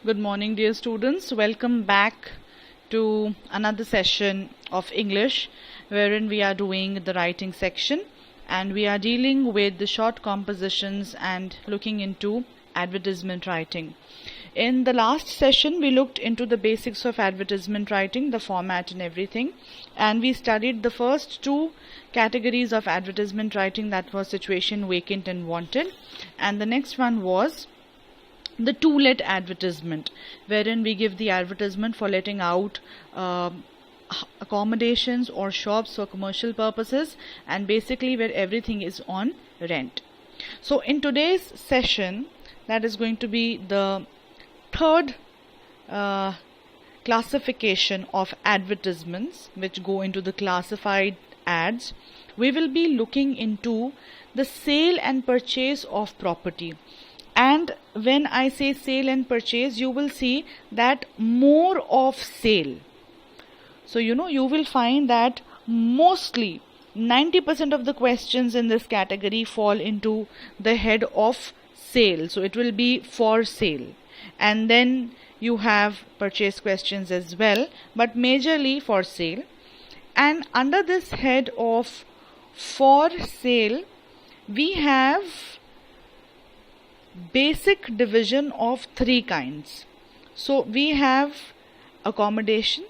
Good morning, dear students. Welcome back to another session of English wherein we are doing the writing section and we are dealing with the short compositions and looking into advertisement writing. In the last session, we looked into the basics of advertisement writing, the format and everything, and we studied the first two categories of advertisement writing, that was situation, vacant and wanted, and the next one was the to-let advertisement, wherein we give the advertisement for letting out accommodations or shops for commercial purposes, and basically where everything is on rent. So in today's session, that is going to be the third classification of advertisements which go into the classified ads. We will be looking into the sale and purchase of property. And when I say sale and purchase, you will see that more of sale. So, you will find that mostly 90% of the questions in this category fall into the head of sale. So, it will be for sale. And then you have purchase questions as well, but majorly for sale. And under this head of for sale, we have basic division of three kinds. So we have accommodation,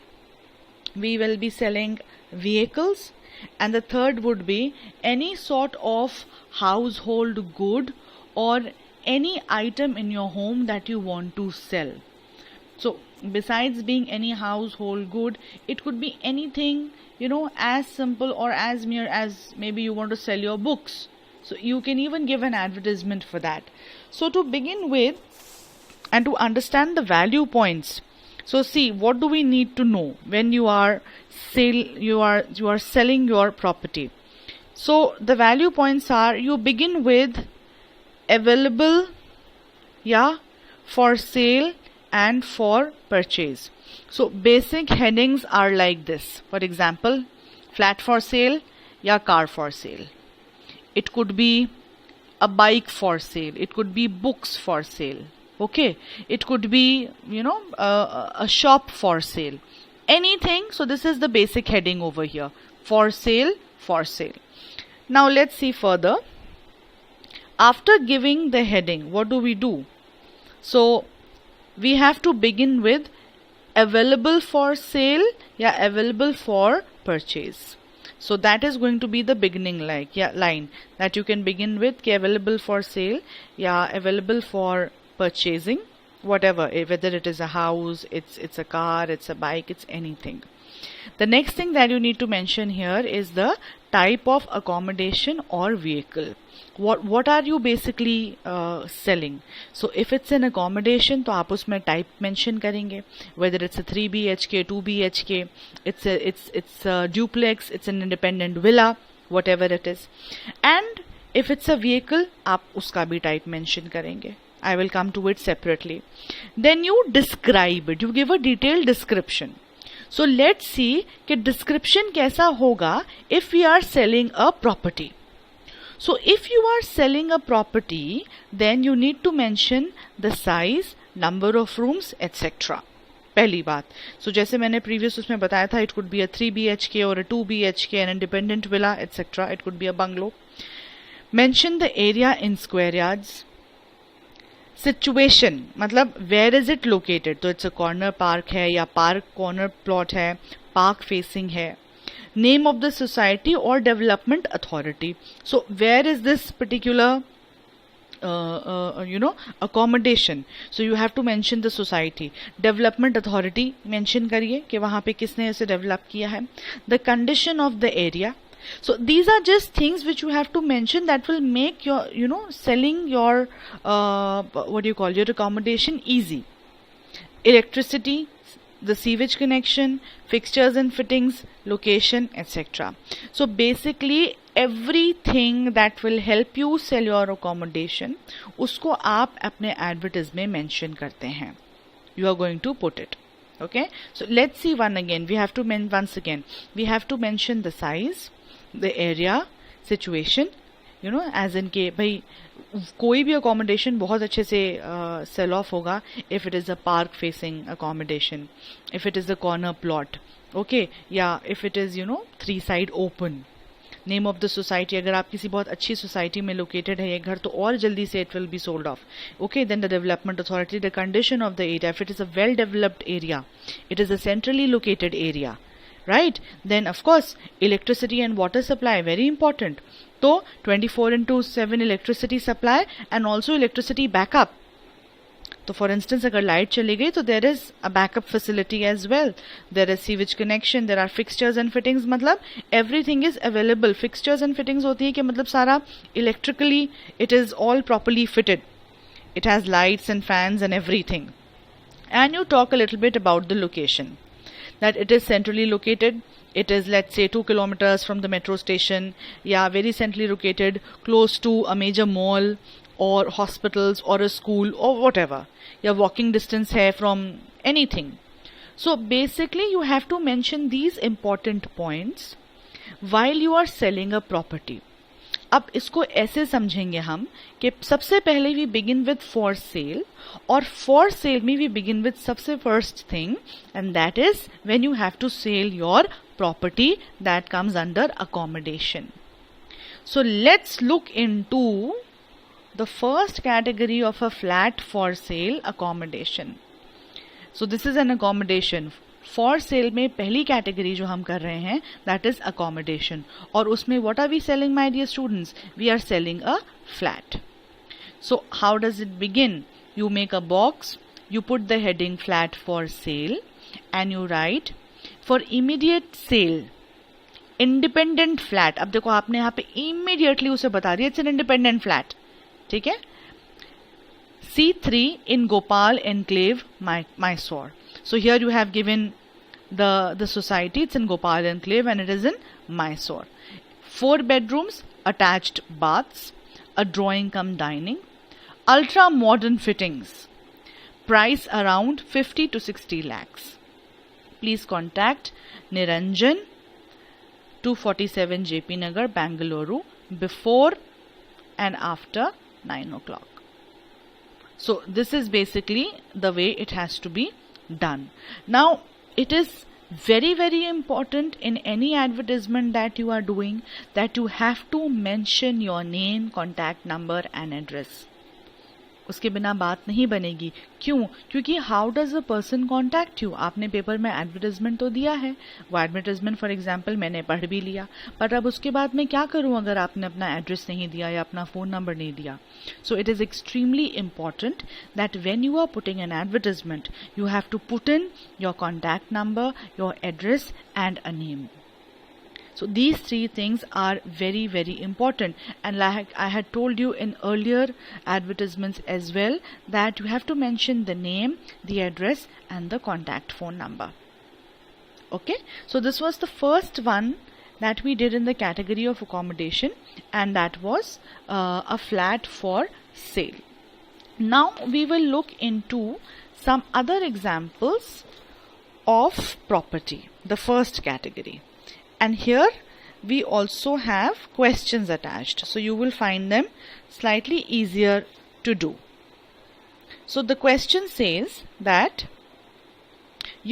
we will be selling vehicles, and the third would be any sort of household good or any item in your home that you want to sell. So besides being any household good, it could be anything, as simple or as mere as maybe you want to sell your books. So you can even give an advertisement for that. So to begin with and to understand the value points, so see, what do we need to know when you are selling your property? So the value points are, you begin with available, for sale and for purchase. So basic headings are like this. For example, flat for sale, car for sale. It could be a bike for sale. It could be books for sale. Okay. It could be, a shop for sale. Anything. So this is the basic heading over here. For sale, for sale. Now let's see further. After giving the heading, what do? So we have to begin with available for sale, available for purchase. So that is going to be the beginning line that you can begin with, available for sale, available for purchasing, whatever, whether it is a house, it's a car, it's a bike, it's anything. The next thing that you need to mention here is the type of accommodation or vehicle. What are you basically selling? So if it's an accommodation, तो आप उसमें type mention करेंगे, whether it's a 3 BHK, 2 BHK, it's a duplex, it's an independent villa, whatever it is. And if it's a vehicle, आप उसका भी type mention करेंगे. I will come to it separately. Then you describe it. You give a detailed description. So let's see कि description कैसा होगा if we are selling a property. So if you are selling a property, then you need to mention the size, number of rooms, etc. पहली बात. So जैसे मैंने previous उसमें बताया था, it could be a 3 BHK or a 2 BHK, an independent villa, etc. It could be a bungalow. Mention the area in square yards. Situation, मतलब where is it located? तो it's a corner park है या park corner plot है, park facing है. Name of the society or development authority. So where is this particular accommodation? So you have to mention the society. Development authority mention करिए कि वहाँ पे किसने इसे develop किया है. The condition of the area. So these are just things which you have to mention that will make your, selling your, your accommodation easy. Electricity, the sewage connection, fixtures and fittings, location, etc. So basically everything that will help you sell your accommodation, उसको आप अपने advertise में mention करते हैं. You are going to put it. Okay. So let's see once again. We have to mention the size, the area, situation, you know, as in के भाई कोई भी अकोमोडेशन बहुत अच्छे से सेल ऑफ होगा if it is a park facing accommodation, if it is a corner plot, okay, या if it is 3 side open. Name of the society, अगर आप किसी बहुत अच्छी सोसाइटी में लोकेटेड है ये घर तो और जल्दी से it will be sold off. Okay, then the development authority, the condition of the area, if it is a well developed area, it is a centrally located area, right? Then of course electricity and water supply, very important. So 24/7 electricity supply and also electricity backup. So for instance अगर light चली गई तो there is a backup facility as well. There is sewage connection, there are fixtures and fittings, मतलब everything is available. Fixtures and fittings होती है कि मतलब सारा electrically it is all properly fitted. It has lights and fans and everything. And you talk a little bit about the location. That it is centrally located, it is let's say 2 kilometers from the metro station, yeah, very centrally located, close to a major mall or hospitals or a school or whatever, yeah, walking distance hai from anything. So basically you have to mention these important points while you are selling a property. अब इसको ऐसे समझेंगे हम कि सबसे पहले we begin with for sale, और for sale में वी बिगिन विद सबसे first thing, and that is when you have to sell your property that comes under accommodation. So let's look into the first category of a flat for sale accommodation. So this is an accommodation. For sale में पहली category जो हम कर रहे हैं that is accommodation, और उसमें what are we selling my dear students? We are selling a flat. So how does it begin? You make a box, you put the heading flat for sale and you write for immediate sale independent flat. अब देखो आपने यहाँ पे immediately उसे बता दिया it's an independent flat, ठीक है. C3 in Gopal Enclave, Mysore. So here you have given the society, it's in Gopal Enclave and it is in Mysore. 4 bedrooms, attached baths, a drawing cum dining, ultra modern fittings. Price around 50 to 60 lakhs. Please contact Niranjan, 247 JP Nagar, Bangalore, before and after 9 o'clock. So this is basically the way it has to be done. Now it is very very important in any advertisement that you are doing that you have to mention your name, contact number and address. उसके बिना बात नहीं बनेगी. क्यों? क्योंकि how does a person contact you? आपने paper में advertisement तो दिया है, वो एडवर्टाइजमेंट फॉर एग्जांपल मैंने पढ़ भी लिया, बट अब उसके बाद मैं क्या करूं अगर आपने अपना एड्रेस नहीं दिया या अपना फ़ोन नंबर नहीं दिया? So it is extremely important that when you are putting an advertisement you have to put in your contact number, your address and a name. So these 3 things are very very important, and like I had told you in earlier advertisements as well that you have to mention the name, the address and the contact phone number. Okay, so this was the first one that we did in the category of accommodation, and that was a flat for sale. Now we will look into some other examples of property, the first category. And here we also have questions attached, so you will find them slightly easier to do. So the question says that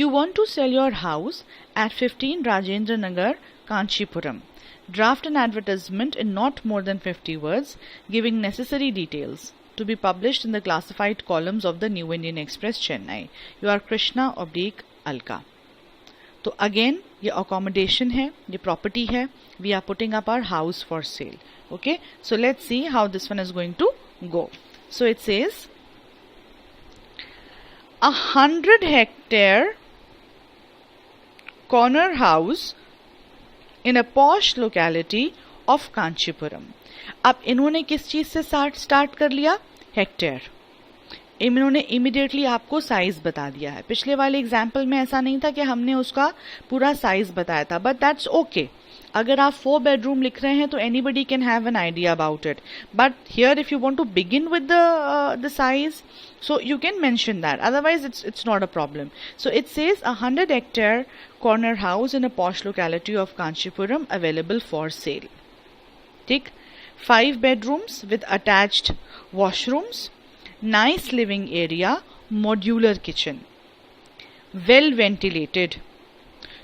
you want to sell your house at 15 Rajendra Nagar, Kanchipuram. Draft an advertisement in not more than 50 words giving necessary details to be published in the classified columns of the New Indian Express, Chennai. You are Krishna / Alka. तो again ये accommodation है, ये property है, we are putting up our house for sale. Okay, so let's see how this one is going to go. So it says 100 hectare corner house in a posh locality of Kanchipuram. अब इन्होंने किस चीज से start कर लिया? Hectare. इन्होंने immediately आपको size बता दिया है. पिछले वाले एग्जाम्पल में ऐसा नहीं था कि हमने उसका पूरा साइज बताया था, बट दैट्स ओके. अगर आप 4 bedroom लिख रहे हैं तो anybody can have an idea about it, but here if you want to begin with the size so you can mention that, otherwise it's not a problem. So it says 100 hectare corner house in a posh locality of Kanchipuram available for sale. ठीक. 5 bedrooms with attached washrooms, nice living area, modular kitchen, well ventilated,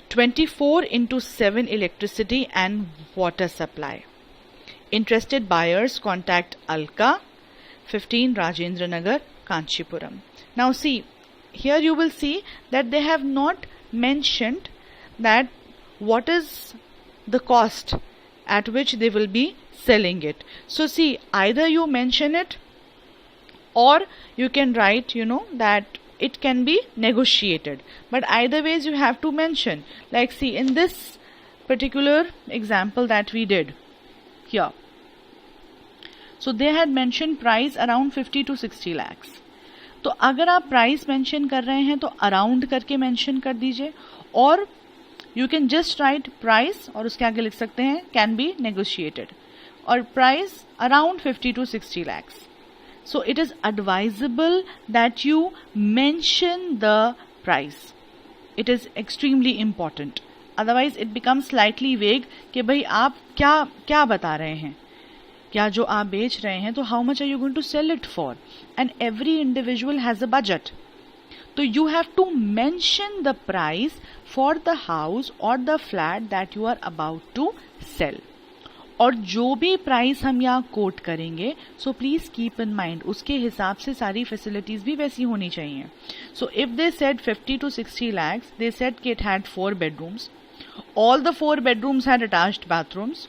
24/7 electricity and water supply. Interested buyers contact Alka, 15 Rajendra Nagar, Kanchipuram. Now see, here you will see that they have not mentioned that what is the cost at which they will be selling it. So see, either you mention it or you can write, that it can be negotiated. But either ways you have to mention. Like see, in this particular example that we did here, so they had mentioned price around 50 to 60 lakhs. तो अगर आप price mention कर रहे हैं तो around करके mention कर दीजिए, और you can just right price और उसके आगे लिख सकते हैं कैन बी नेगोशिएटेड, और price around 50 to 60 lakhs. So it is advisable that you mention the price. It is extremely important. Otherwise it becomes slightly vague कि भाई आप क्या बता रहे हैं, क्या जो आप बेच रहे हैं, तो how much are you going to sell it for? And every individual has a budget. So you have to mention the price for the house or the flat that you are about to sell. और जो भी price हम यहाँ coat करेंगे, so please keep in mind उसके हिसाब से सारी फैसिलिटीज भी वैसी होनी चाहिए. So if they said 50 to 60 lakhs, they said कि it had 4 bedrooms. All the 4 bedrooms had attached bathrooms.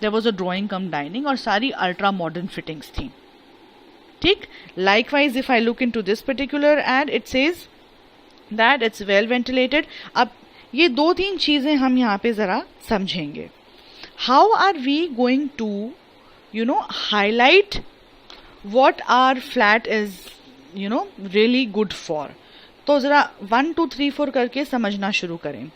There was a drawing cum dining और सारी अल्ट्रा मॉडर्न फिटिंग्स थी. ठीक. Likewise, if I look into this particular ad, it says that it's well ventilated. अब ये 2-3 चीजें हम यहाँ पे जरा समझेंगे. How are we going to, highlight what our flat is, really good for? तो जरा 1 2 3 4 करके समझना शुरू करें.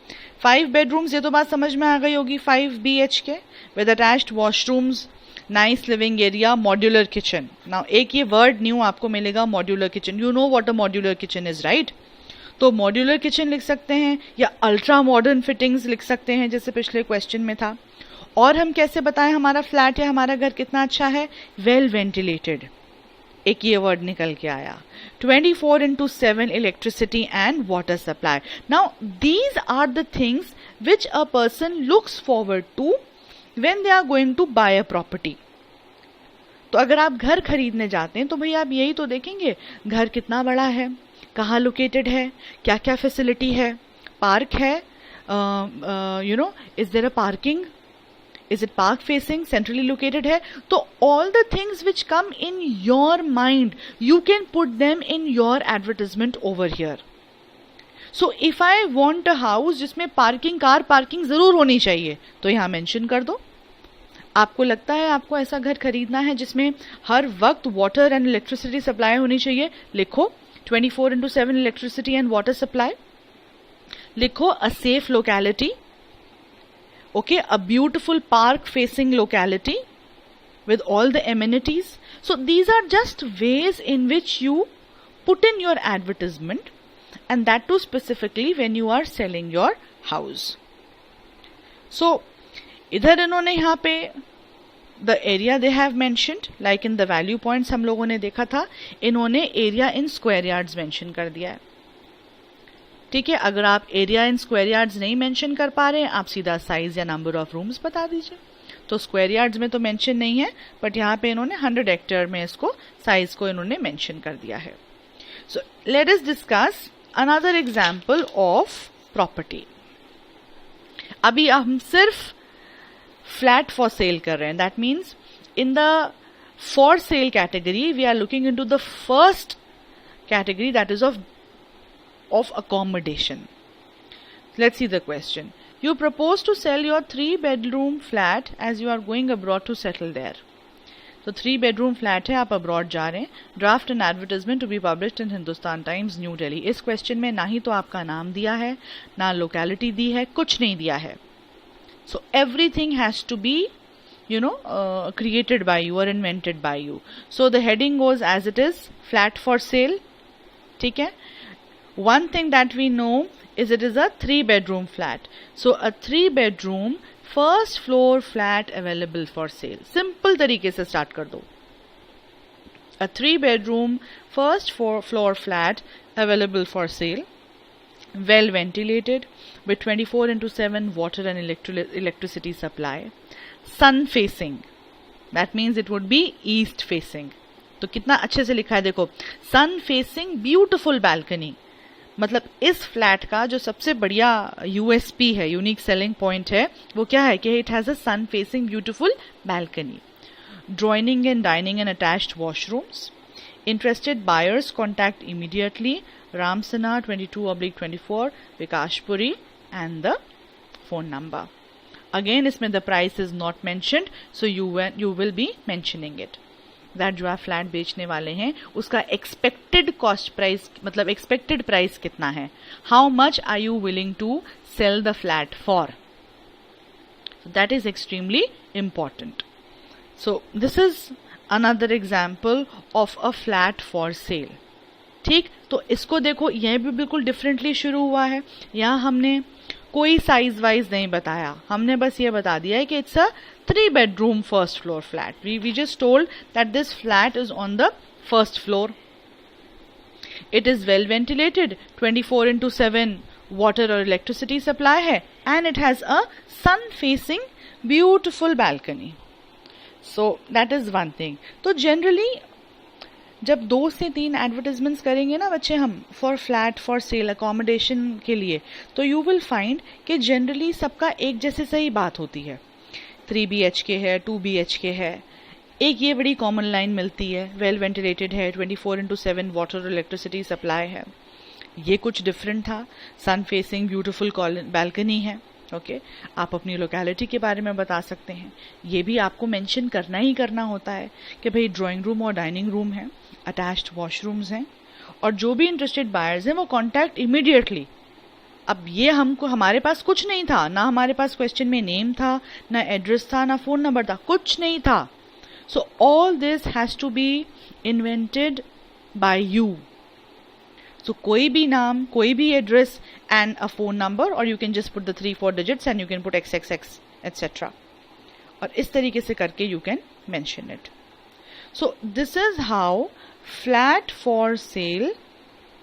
5 bedrooms, ये तो बात समझ में आ गई होगी. 5 BHK with attached washrooms, nice living area, modular kitchen. Now एक ये word new आपको मिलेगा, modular kitchen. You know what a modular kitchen is, right? तो modular kitchen लिख सकते हैं या ultra modern fittings लिख सकते हैं, जैसे पिछले क्वेश्चन में था. और हम कैसे बताएं हमारा फ्लैट या हमारा घर कितना अच्छा है? वेल वेंटिलेटेड, एक ये वर्ड निकल के आया. 24/7 electricity and water supply. Now these are the things which a person looks forward to when they are going to buy a property. तो अगर आप घर खरीदने जाते हैं तो भाई आप यही तो देखेंगे, घर कितना बड़ा है, कहाँ लोकेटेड है, क्या क्या फैसिलिटी है, पार्क है, is there a parking, is it park facing, centrally located है. तो all the things which come in your mind, you can put them in your advertisement over here. So if I want a house जिसमें parking, car parking जरूर होनी चाहिए, तो यहाँ mention कर दो. आपको लगता है आपको ऐसा घर खरीदना है जिसमें हर वक्त वाटर एंड इलेक्ट्रिसिटी सप्लाई होनी चाहिए, लिखो 24/7 इलेक्ट्रिसिटी एंड वाटर सप्लाई. लिखो a safe locality. Okay, a beautiful park facing locality with all the amenities. So these are just ways in which you put in your advertisement, and that too specifically when you are selling your house. So इधर इन्होंने यहाँ पे the area they have mentioned, like in the value points हम लोगों ने देखा था, इन्होंने area in square yards mention कर दिया है. ठीक है. अगर आप एरिया इन स्क्वायर यार्ड्स नहीं मेंशन कर पा रहे हैं, आप सीधा साइज या नंबर ऑफ रूम्स बता दीजिए. तो स्क्वायर यार्ड्स में तो मेंशन नहीं है, बट यहाँ पे इन्होंने 100 हेक्टेयर में इसको साइज को इन्होंने मेंशन कर दिया है. So let us discuss another example of property. अभी हम सिर्फ फ्लैट फॉर सेल कर रहे हैं. That means in the for sale category we are looking into the first category, that is of accommodation. Let's see the question. You propose to sell your 3-bedroom flat as you are going abroad to settle there. तो 3-bedroom flat है, आप abroad जा रहे हैं. Draft an advertisement to be published in Hindustan Times, New Delhi. इस question में ना ही तो आपका नाम दिया है, ना locality दी है, कुछ नहीं दिया है. So everything has to be, created by you or invented by you. So the heading goes as it is, flat for sale. ठीक है. One thing that we know is it is a 3-bedroom flat. So a 3-bedroom first floor flat available for sale. Simple तरीके से start कर दो. A 3-bedroom first floor flat available for sale, well ventilated with 24/7 water and electricity supply, sun facing, that means it would be east facing. तो कितना अच्छे से लिखा है देखो, सन फेसिंग ब्यूटिफुल बैल्कनी. मतलब इस फ्लैट का जो सबसे बढ़िया यूएसपी है, यूनिक सेलिंग पॉइंट है, वो क्या है कि it has a sun facing beautiful balcony. Joining and dining and attached washrooms. Interested buyers contact immediately. Ramsana 22/24 Vikashpuri and the phone number. Again इसमें the price is not mentioned, so you will be mentioning it. That जो आप flat बेचने वाले हैं उसका expected cost price, मतलब expected price कितना है. How much are you willing to sell the flat for? So that is extremely important. So this is another example of a flat for sale. ठीक, तो इसको देखो, यह भी बिल्कुल डिफरेंटली शुरू हुआ है. यहाँ हमने कोई साइज वाइज नहीं बताया, हमने बस ये बता दिया है कि it's a 3-bedroom first floor flat. We just told that this flat is on the first floor. It is well ventilated, 24/7 water or electricity supply है, and it has a sun facing beautiful balcony. So that is one thing. तो generally जब 2 से 3 advertisements करेंगे ना बच्चे हम for flat for sale accommodation के लिए, तो यू विल फाइंड कि जनरली सबका एक जैसे सही बात होती है. 3 BHK है, 2 BHK है. एक ये बड़ी कॉमन लाइन मिलती है, वेल वेंटिलेटेड है, 24/7 वाटर और इलेक्ट्रिसिटी सप्लाई है. ये कुछ डिफरेंट था, सन फेसिंग ब्यूटिफुल बैल्कनी है. ओके, आप अपनी लोकेलिटी के बारे में बता सकते हैं. ये भी आपको मेंशन करना ही करना होता है कि भाई ड्राइंग रूम और डाइनिंग रूम है, अटैच्ड वॉशरूम्स हैं, और जो भी इंटरेस्टेड बायर्स हैं वो कांटेक्ट इमीडिएटली. अब ये हमको, हमारे पास कुछ नहीं था ना, हमारे पास क्वेश्चन में नेम था ना, एड्रेस था ना, फोन नंबर था, कुछ नहीं था. So all this has to be invented by you. So कोई भी नाम, कोई भी address and a phone number, or you can just put the 3-4 digits and you can put XXX etc. और इस तरीके से करके you can mention it. So this is how flat for sale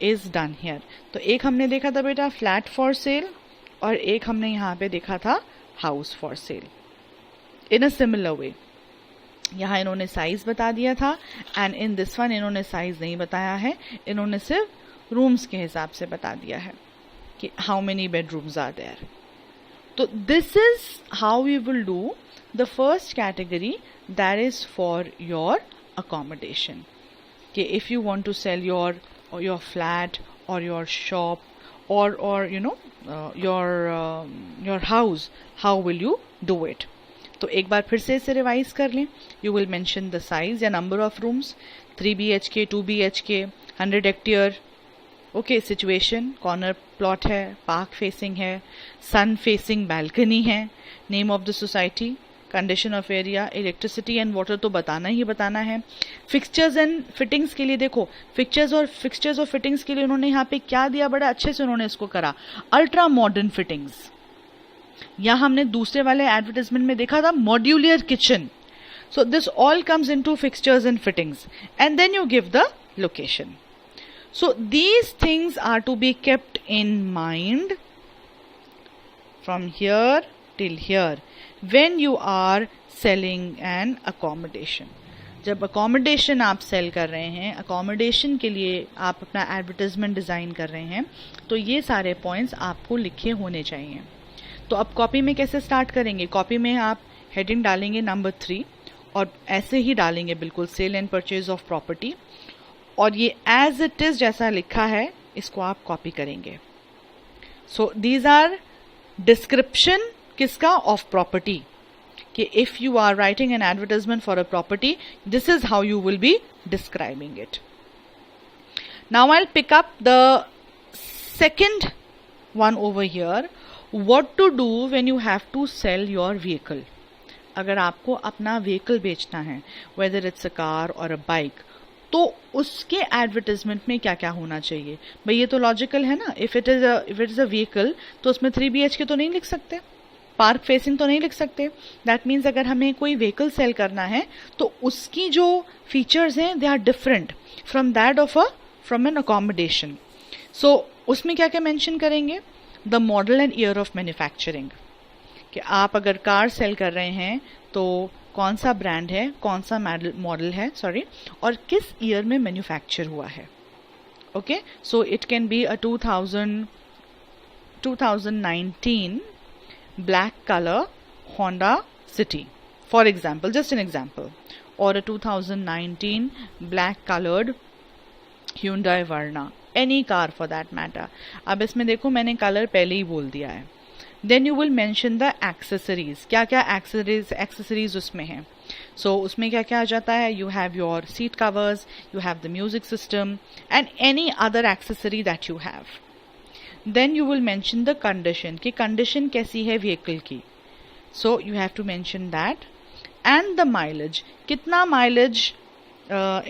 is done here. तो एक हमने देखा था बेटा flat for sale, और एक हमने यहाँ पे देखा था house for sale. In a similar way. यहाँ इन्होंने साइज बता दिया था, एंड इन दिस वन इन्होंने साइज नहीं बताया है, इन्होंने सिर्फ रूम्स के हिसाब से बता दिया है कि how many bedrooms are there. तो this is how we will do the first category, that is for your accommodation. कि if you want to sell your flat और योर शॉप और you know your house, how will you do it. तो एक बार फिर से इसे revise कर लें. You will mention the size या number of rooms, 3 BHK, 2 BHK, 100 hectare. Okay, situation, corner plot है, पार्क फेसिंग है, सन फेसिंग बैल्कनी है, name of the society, condition of area, electricity and water तो बताना ही बताना है. फिक्सचर्स एंड फिटिंग्स के लिए देखो, फिक्सचर्स और फिटिंग्स के लिए उन्होंने यहाँ पे क्या दिया, बड़ा अच्छे से उन्होंने इसको करा, अल्ट्रा मॉडर्न फिटिंग्स. यहाँ हमने दूसरे वाले एडवर्टाइजमेंट में देखा था modular kitchen. So this all comes into fixtures and fittings, and then you give the location. So these things are to be kept in mind from here till here when you are selling an accommodation. जब accommodation आप cell कर रहे हैं, accommodation के लिए आप अपना advertisement design कर रहे हैं, तो ये सारे पॉइंट्स आपको लिखे होने चाहिए. तो अब कॉपी में कैसे स्टार्ट करेंगे? कॉपी में आप हेडिंग डालेंगे नंबर 3 और ऐसे ही डालेंगे बिल्कुल, sale and purchase of property, और ये एज इट इज जैसा लिखा है इसको आप कॉपी करेंगे. सो दीज आर डिस्क्रिप्शन किसका, ऑफ प्रॉपर्टी. कि if you are writing an advertisement for a property, this is how you will be describing it. Now I will pick up the second one over here, what to do when you have to sell your vehicle. अगर आपको अपना vehicle बेचना है, whether it's a car और अ bike, तो उसके advertisement में क्या क्या होना चाहिए. भाई ये तो लॉजिकल है ना, if it is a vehicle तो उसमें 3 BHK तो नहीं लिख सकते. पार्क फेसिंग तो नहीं लिख सकते. दैट मीन्स अगर हमें कोई व्हीकल सेल करना है तो उसकी जो फीचर्स हैं they are different from that of from an accommodation. So उसमें क्या क्या मेंशन करेंगे? The model and year of manufacturing, कि आप अगर कार सेल कर रहे हैं तो कौन सा ब्रांड है, कौन सा मॉडल है और किस ईयर में मैन्युफैक्चर हुआ है. Okay, so it can be a 2019 black color Honda City, for example, just an example, or a 2019 black colored Hyundai Verna, any car for that matter. अब इसमें देखो मैंने कलर पहले ही बोल दिया है. Then you will mention the accessories. क्या क्या accessories उसमें हैं. So उसमें क्या क्या आ जाता है? You have your seat covers, you have the music system and any other accessory that you have. Then you will mention the condition, कि condition कैसी है vehicle की. So you have to mention that and the mileage, कितना mileage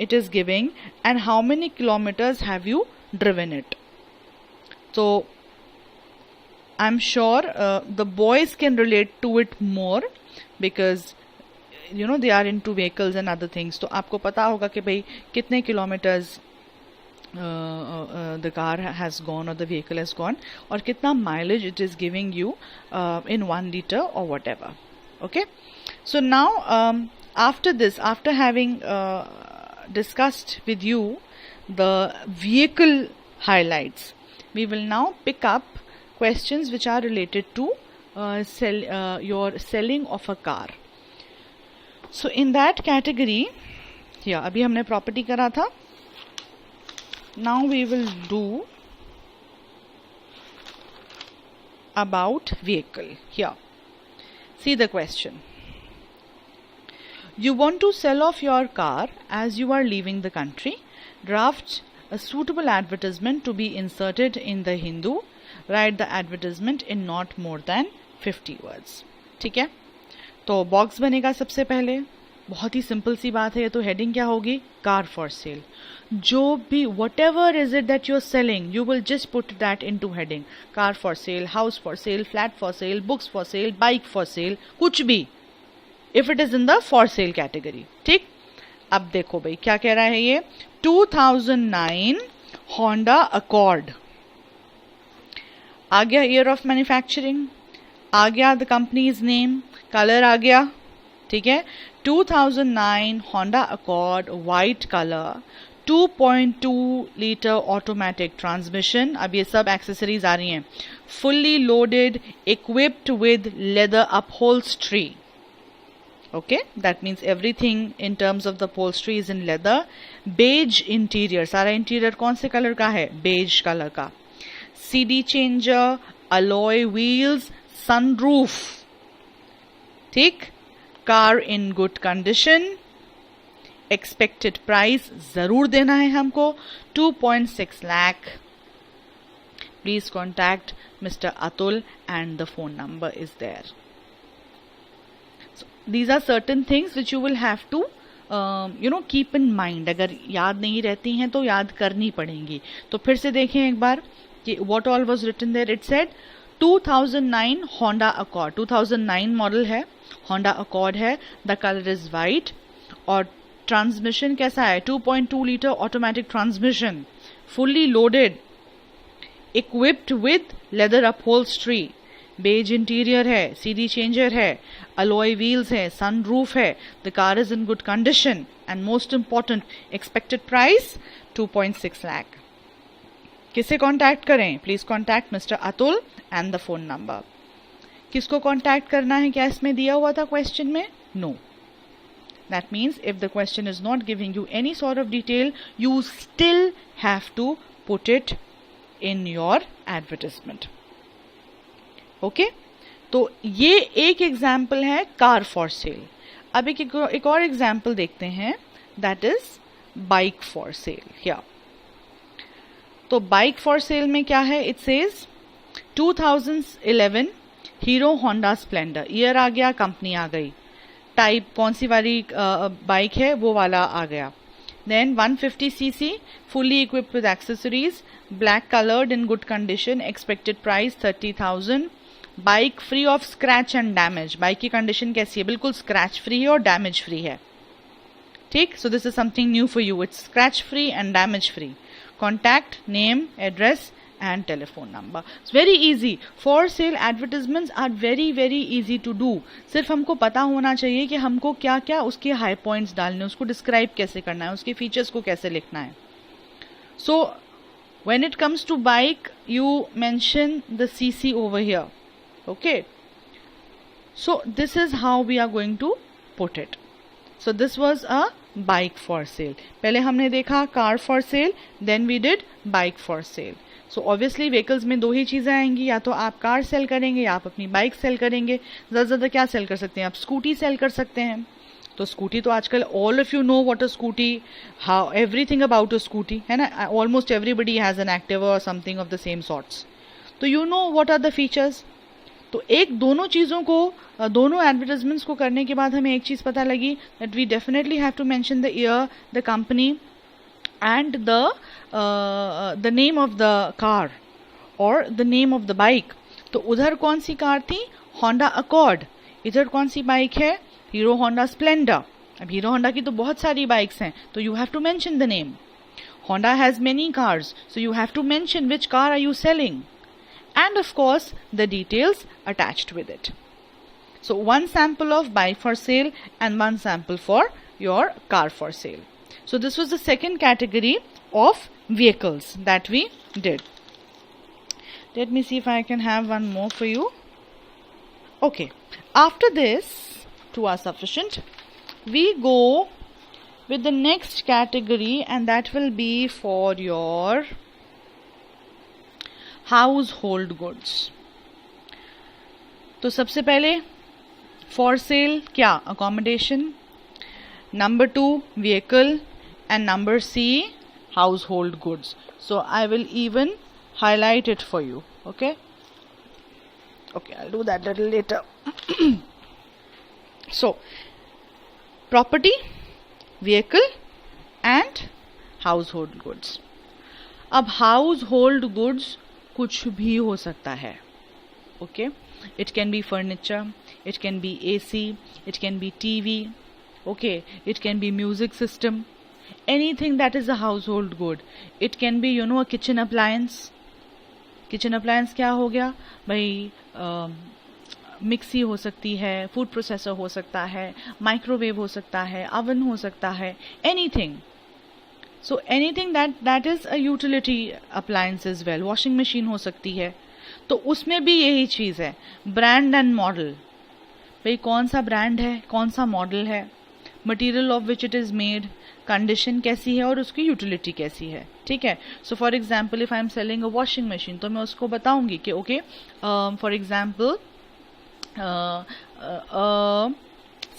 it is giving and how many kilometers have you driven it. So I'm sure the boys can relate to it more because you know they are into vehicles and other things. तो आपको पता होगा कि भाई कितने kilometers the car has gone or the vehicle has gone और कितना mileage it is giving you in 1 liter or whatever. Okay, so now after this, after having discussed with you the vehicle highlights, we will now pick up questions which are related to your selling of a car. So in that category, yeah, अभी हमने property करा था. Now we will do about vehicle. Here, see the question. You want to sell off your car as you are leaving the country. Draft a suitable advertisement to be inserted in the Hindu. Write the advertisement in not more than 50 words. ठीक है, तो box बनेगा सबसे पहले. बहुत ही simple सी बात है. ये तो हेडिंग क्या होगी? Car for sale. जो भी whatever is it that you're selling, you will just put that into heading. car for sale, house for sale, flat for sale, books for sale, bike for sale, कुछ भी, if it is in the for sale category. ठीक. अब देखो भाई क्या कह रहा है ये. 2009 Honda Accord. आ गया ईयर ऑफ मैन्युफैक्चरिंग, आ गया द कंपनीज नेम, कलर आ गया. ठीक है, 2009 Honda Accord white color, 2.2 litre automatic transmission. अब ये सब एक्सेसरीज आ रही हैं. Fully loaded, equipped with leather upholstery. Okay, that means everything in terms of the upholstery is in leather. Beige interior, सारा interior कौन से कलर का है? बेज कलर का. CD changer, alloy wheels, sunroof. ठीक. Car in good condition. Expected price जरूर देना है हमको 2.6 lakh. Please contact mister Atul and the phone number is there. These are certain things which you will have to keep in mind. अगर याद नहीं रहती हैं तो याद करनी पड़ेंगी. तो फिर से देखें एक बार कि what all was written there. It said 2009 Honda Accord, 2009 model है, Honda Accord है, the color is white और ट्रांसमिशन कैसा है? 2.2 litre automatic transmission, fully loaded, equipped with leather upholstery, beige interior है, सीडी चेंजर है, अलॉय व्हील्स है, sunroof है, the car is in good condition and most important expected price 2.6 lakh. किसे contact करें? Please contact mister Atul and the phone number. किसको contact करना है? क्या इसमें दिया हुआ था क्वेश्चन में? No. That means if the question is not giving you any sort of detail, you still have to put it in your advertisement. Okay? तो ये एक एग्जाम्पल है कार फॉर सेल. अब एक और एग्जाम्पल देखते हैं, that is bike for sale. Here, तो बाइक फॉर सेल में क्या है? It says 2011 Hero Honda Splendor. Year आ गया, कंपनी आ गई, टाइप कौन सी वाली बाइक है वो वाला आ गया. Then 150cc, fully equipped with accessories, black colored in good condition, expected price 30,000, bike free of scratch and damage, bike की कंडीशन कैसी है, बिल्कुल स्क्रैच फ्री है और डैमेज फ्री है, ठीक. सो this is something new for you, it's scratch free and damage free. Contact name, address and telephone number. It's very easy. For sale advertisements are very easy to do. सिर्फ हमको पता होना चाहिए कि हमको क्या क्या उसके हाई पॉइंट्स डालने, उसको डिस्क्राइब कैसे करना है, उसके फीचर्स को कैसे लिखना है. So when it comes to bike, you mention the CC over here. Okay. So this is how we are going to put it. So this was a bike for sale. पहले हमने देखा car for sale, then we did bike for sale. So obviously vehicles में दो ही चीज़ें आएंगी, या तो आप कार सेल करेंगे या आप अपनी बाइक सेल करेंगे. ज़्यादा से ज़्यादा क्या सेल कर सकते हैं आप, स्कूटी सेल कर सकते हैं. तो स्कूटी तो आजकल all of you know what a scooty, how everything about a scooty, है ना. Almost everybody has an Activa और something of the same sorts. तो you know what are the features. तो एक दोनों चीज़ों को, दोनों एडवर्टाइजमेंट्स को करने के बाद हमें एक चीज़ पता लगी that we definitely have to mention the year, the company and the name of the car or the name of the bike. तो उधर कौन सी कार थी, Honda Accord. इधर कौन सी बाइक है, Hero Honda Splendor. अब हीरो होंडा की तो बहुत सारी बाइक्स हैं, तो you have to mention the name. Honda has many cars, so you have to mention which car are you selling, and of course the details attached with it. So one sample of bike for sale and one sample for your car for sale. So this was the second category of vehicles that we did. Let me see if I can have one more for you. Okay. After this, two are sufficient. We go with the next category, and that will be for your household goods. तो सबसे पहले for sale क्या, accommodation. Number 2, vehicle. And number C, household goods. So I will even highlight it for you. Okay, I'll do that a little later. So property, vehicle and household goods. अब household goods कुछ भी हो सकता है. Okay, it can be furniture, it can be AC, it can be TV. Okay, it can be music system. Anything that is a household good. It can be, a kitchen appliance. Kitchen appliance क्या हो गया भाई, mixie हो सकती है, food processor हो सकता है, माइक्रोवेव हो सकता है, अवन हो सकता है, anything. So anything that is a utility appliance as well. Washing machine हो सकती है. तो उसमें भी यही चीज़ है, ब्रांड एंड मॉडल. भाई कौन सा ब्रांड है, कौन सा मॉडल है, material of which it is made, condition कैसी है और उसकी यूटिलिटी कैसी है. ठीक है. So for example if I am selling a washing machine, तो मैं उसको बताऊंगी कि ओके, फॉर एग्जाम्पल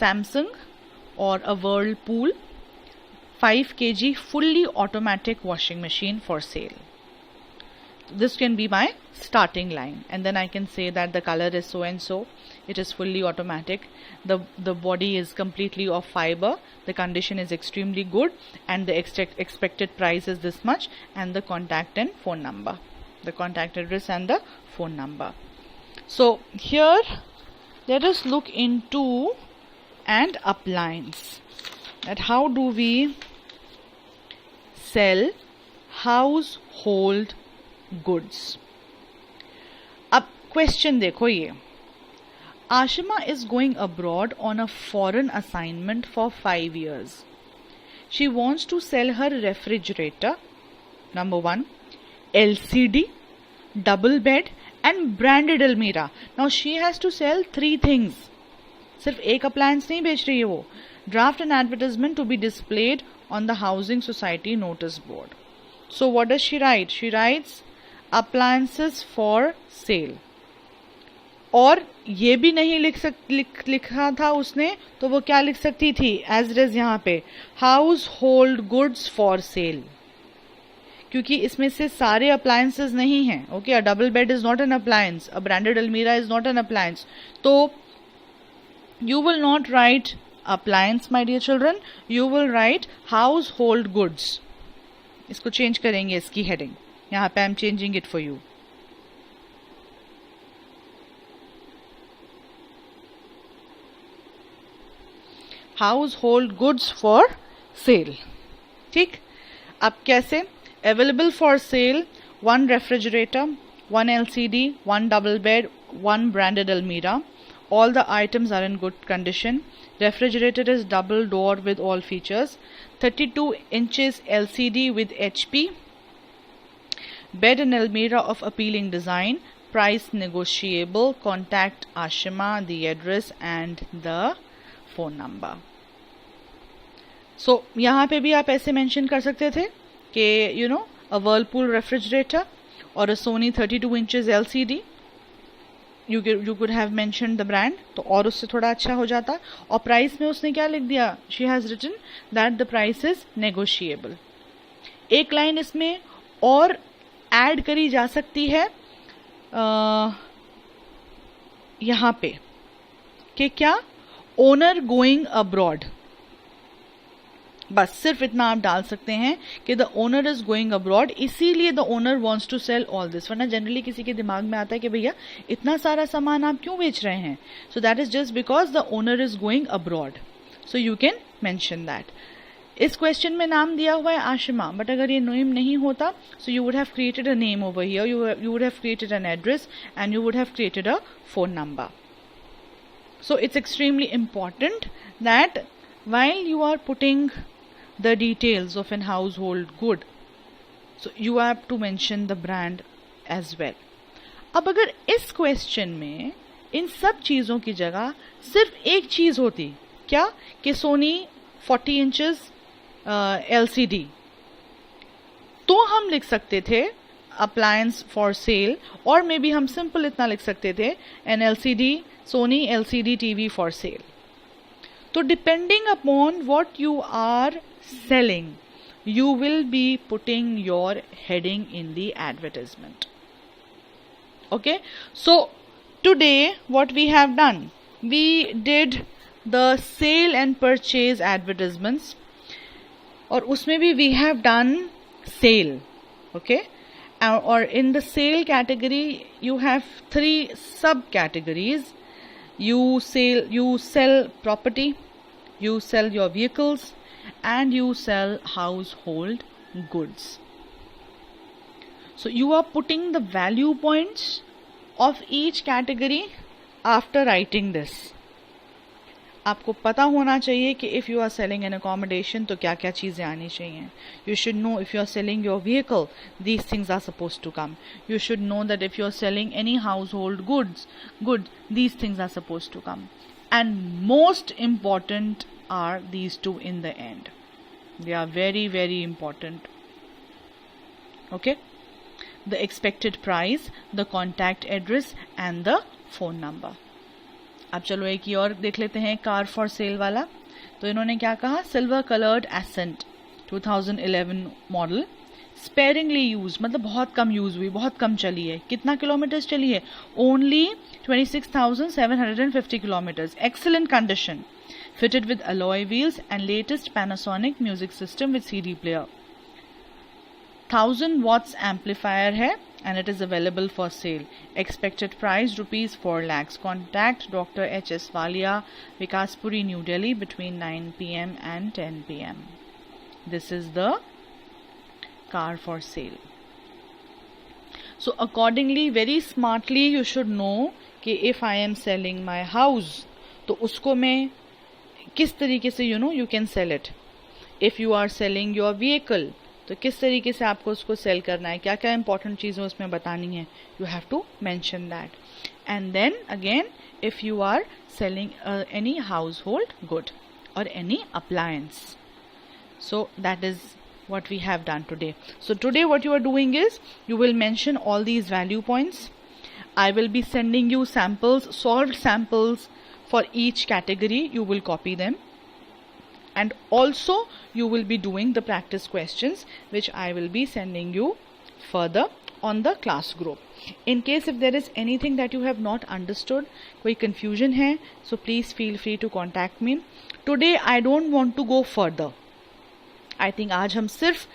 सैमसंग और अ Whirlpool 5 kg fully automatic washing machine for sale. This can be my starting line, and then I can say that the color is so and so, it is fully automatic, the body is completely of fiber, the condition is extremely good, and the expected price is this much, and the contact and phone number, the contact address and the phone number. So here let us look into an appliance, that how do we sell household goods. अब question देखो, ये Ashima is going abroad on a foreign assignment for 5 years. She wants to sell her refrigerator, number 1, LCD, double bed and branded almirah. Now she has to sell 3 things. सिर्फ एक appliance नहीं बेच रही है वो. Draft an advertisement to be displayed on the housing society notice board. So what does she write? She writes appliances for sale. और ये भी नहीं लिखा था उसने, तो वो क्या लिख सकती थी एज इट इज यहाँ पे, house hold goods for sale, क्योंकि इसमें से सारे अप्लायंसेस नहीं हैं. Okay, a double bed is not an appliance, a branded अलमीरा इज नॉट एन अप्लायंस. तो you will not write appliance, my dear children, you will write household goods. इसको change करेंगे, इसकी हेडिंग यहाँ पे I am changing it for you. House hold goods for sale. ठीक, अब कैसे? Available for sale 1 refrigerator, 1 LCD, 1 double bed, 1 branded Almirah. All the items are in good condition. Refrigerator is double door with all features. 32 inches LCD with HP. Bed in Almirah of appealing design. Price negotiable. Contact Ashima, the address and the phone number. So यहाँ पे भी आप ऐसे mention कर सकते थे कि a Whirlpool refrigerator or a Sony 32 inches LCD. You could have mentioned the brand, तो और उससे थोड़ा अच्छा हो जाता. और प्राइस में उसने क्या लिख दिया? She has written that the price is negotiable. एक लाइन इसमें और ऐड करी जा सकती है यहाँ पे कि क्या? Owner going abroad. बस सिर्फ इतना आप डाल सकते हैं कि the owner is going abroad, इसीलिए the owner wants to sell all this. वरना जनरली किसी के दिमाग में आता है कि भैया इतना सारा सामान आप क्यों बेच रहे हैं. सो that is just because the owner is going abroad. So you can mention that. इस क्वेश्चन में नाम दिया हुआ है आशिमा, बट अगर ये नेम नहीं होता so you would have created a name over here, you would have created an address and you would have created a phone number. So it's extremely important that while you are putting the details of an household good, so you have to mention the brand as well. अब अगर इस question में इन सब चीज़ों की जगह सिर्फ एक चीज़ होती, क्या? कि सोनी 40 इंचेस LCD, तो हम लिख सकते थे अप्लायंस फॉर सेल, और मे बी हम सिंपल इतना लिख सकते थे N LCD Sony LCD TV for sale. So depending upon what you are selling, you will be putting your heading in the advertisement. Okay, so today what we have done, we did the sale and purchase advertisements, और उसमें भी we have done sale. Okay, or in the sale category you have 3 subcategories. You sell property, you sell your vehicles, and you sell household goods. So you are putting the value points of each category after writing this. आपको पता होना चाहिए कि if you are selling an accommodation तो क्या क्या चीज़ें आनी चाहिए. You should know if you are selling your vehicle, these things are supposed to come. You should know that if you are selling any household goods, these things are supposed to come. And most important are these two in the end. They are very, very important. Okay? The expected price, the contact address and the phone number. अब चलो एक ही और देख लेते हैं, car for sale वाला. तो इन्होंने क्या कहा? Silver coloured Accent 2011 model, sparingly used, मतलब बहुत कम यूज हुई, बहुत कम चली है. कितना किलोमीटर्स चली है? Only 26,750 kilometres. Excellent condition, fitted with alloy wheels and latest Panasonic music system with CD player. 1000 watts amplifier है and it is available for sale. Expected price ₹4 lakhs. Contact Dr. H.S. Walia, Vikaspuri, New Delhi between 9 p.m. and 10 p.m. This is the car for sale. So accordingly, very smartly you should know कि if I am selling my house, तो उसको मैं किस तरीके से you can sell it. If you are selling your vehicle, तो किस तरीके से आपको उसको सेल करना है, क्या क्या इंपॉर्टेंट चीज़ें उसमें बतानी है, you have to mention that. And then again if you are selling any household good और any appliance. So that is what we have done today. So today what you are doing is you will mention all these value points. I will be sending you samples, solved samples for each category. You will copy them. And also you will be doing the practice questions which I will be sending you further on the class group. In case if there is anything that you have not understood, कोई confusion है, so please feel free to contact me. Today I don't want to go further. I think आज हम सिर्फ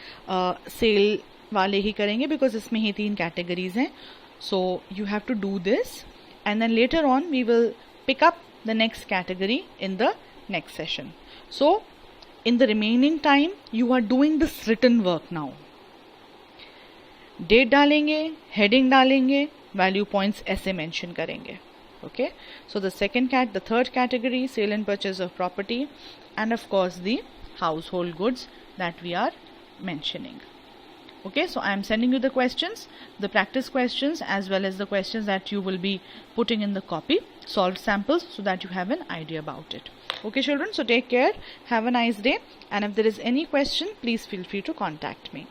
cell वाले ही करेंगे because इसमें ही 3 categories हैं. So you have to do this and then later on we will pick up the next category in the next session. So in the remaining time you are doing this written work now. Date डालेंगे, heading डालेंगे, value points ऐसे mention करेंगे. Okay, so the third category, sale and purchase of property, and of course the household goods that we are mentioning. Okay, so I am sending you the questions, the practice questions, as well as the questions that you will be putting in the copy, solved samples, so that you have an idea about it. Okay children, so take care, have a nice day, and if there is any question, please feel free to contact me.